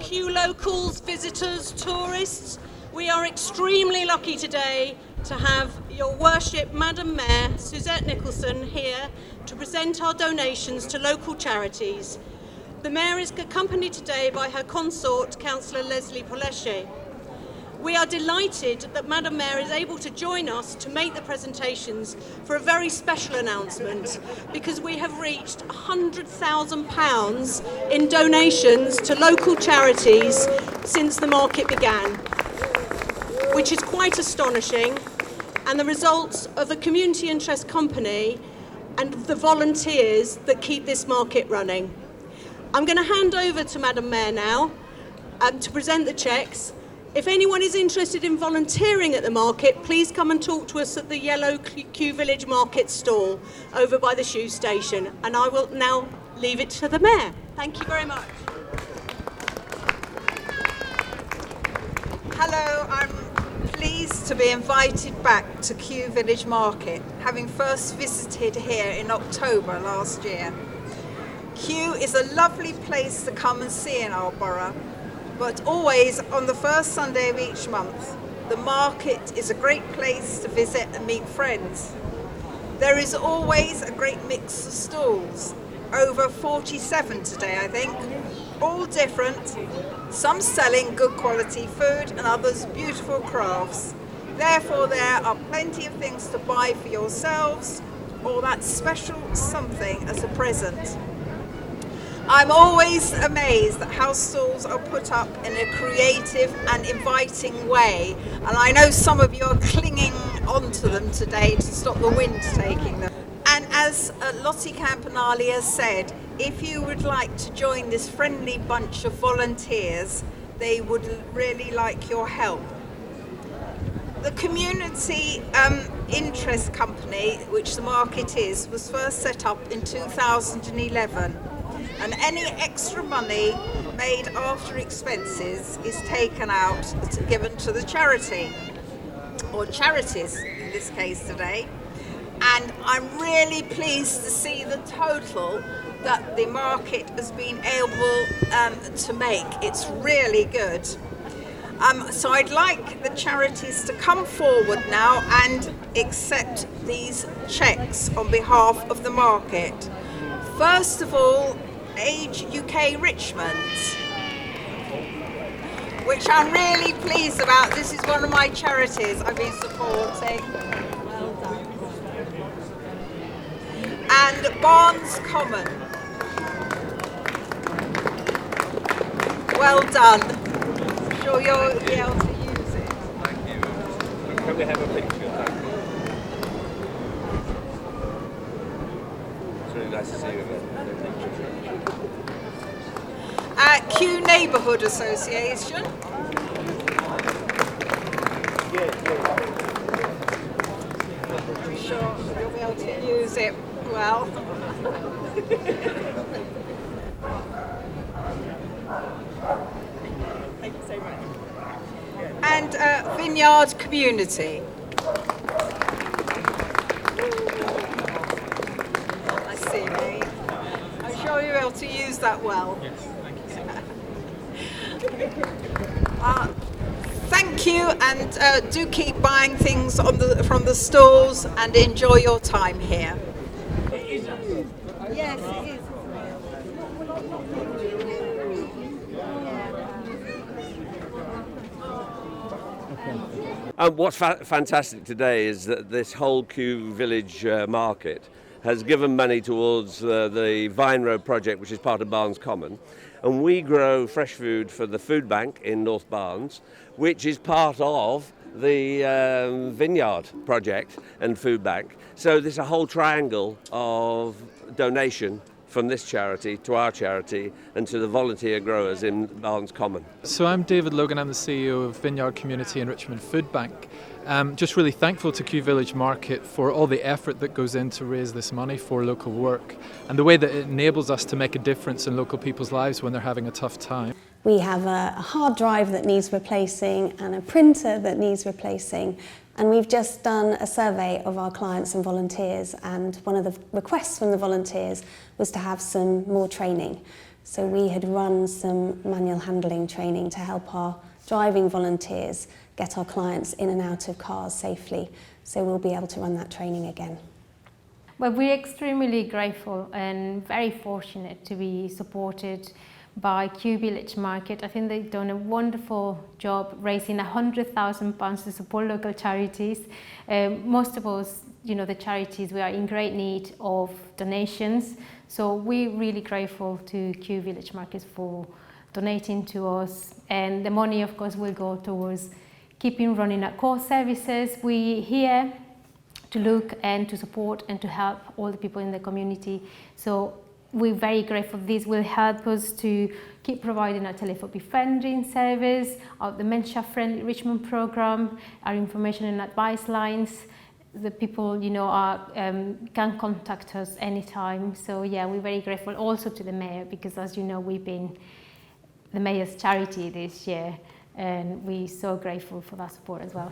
Kew locals, visitors, tourists. We are extremely lucky today to have Your Worship, Madam Mayor, Suzette Nicholson, here to present our donations to local charities. The Mayor is accompanied today by her consort, Councillor Leslie Polesche. We are delighted that Madam Mayor is able to join us to make the presentations for a very special announcement, because we have reached £100,000 in donations to local charities since the market began, which is quite astonishing, and the results of a community interest company and the volunteers that keep this market running. I'm going to hand over to Madam Mayor now to present the cheques. If anyone is interested in volunteering at the market, please come and talk to us at the yellow Kew Village Market stall over by the shoe station. And I will now leave it to the Mayor. Thank you very much. Hello, I'm pleased to be invited back to Kew Village Market, having first visited here in October last year. Kew is a lovely place to come and see in our borough, but always on the first Sunday of each month, the market is a great place to visit and meet friends. There is always a great mix of stalls, over 47 today I think, all different, some selling good quality food and others beautiful crafts. Therefore there are plenty of things to buy for yourselves or that special something as a present. I'm always amazed at how stalls are put up in a creative and inviting way, and I know some of you are clinging onto them today to stop the wind taking them. And as Lottie Campanale has said, if you would like to join this friendly bunch of volunteers, they would really like your help. The community interest company, which the market is, was first set up in 2011. And any extra money made after expenses is taken out, given to the charity, or charities in this case today. And I'm really pleased to see the total that the market has been able to make. It's really good. So I'd like the charities to come forward now and accept these cheques on behalf of the market. First of all, Age UK Richmond, which I'm really pleased about. This is one of my charities I've been supporting. Well done. And Barnes Common. Well done. I'm sure you'll be able to use it. Thank you. Can we have a picture? Thank you. It's really nice to see you again. Kew Neighbourhood Association. I'm sure you'll be able to use it well. Thank you so much. And Vineyard Community. I see, Lee. I'm sure you'll be able to use that well. Yes, thank you so much. Thank you, and do keep buying things from the stalls and enjoy your time here. Yes, it is. What's fantastic today is that this whole Kew Village market has given money towards the Vine Road project, which is part of Barnes Common. And we grow fresh food for the food bank in North Barnes, which is part of the Vineyard project and food bank. So there's a whole triangle of donation from this charity to our charity and to the volunteer growers in Barnes Common. So I'm David Logan, I'm the CEO of Vineyard Community and Richmond Food Bank. Just really thankful to Kew Village Market for all the effort that goes in to raise this money for local work and the way that it enables us to make a difference in local people's lives when they're having a tough time. We have a hard drive that needs replacing and a printer that needs replacing. And we've just done a survey of our clients and volunteers, and one of the requests from the volunteers was to have some more training. So we had run some manual handling training to help our driving volunteers get our clients in and out of cars safely. So we'll be able to run that training again. Well, we're extremely grateful and very fortunate to be supported by Kew Village Market. I think they've done a wonderful job raising £100,000 to support local charities. Most of us, the charities, we are in great need of donations. So we're really grateful to Kew Village Market for donating to us. And the money, of course, will go towards keeping running our core services. We're here to look and to support and to help all the people in the community. So we're very grateful. This will help us to keep providing our telephone befriending service, our dementia-friendly Richmond program, our information and advice lines. The people, can contact us anytime. So yeah, we're very grateful also to the Mayor, because as you know, we've been the Mayor's charity this year, and we're so grateful for that support as well.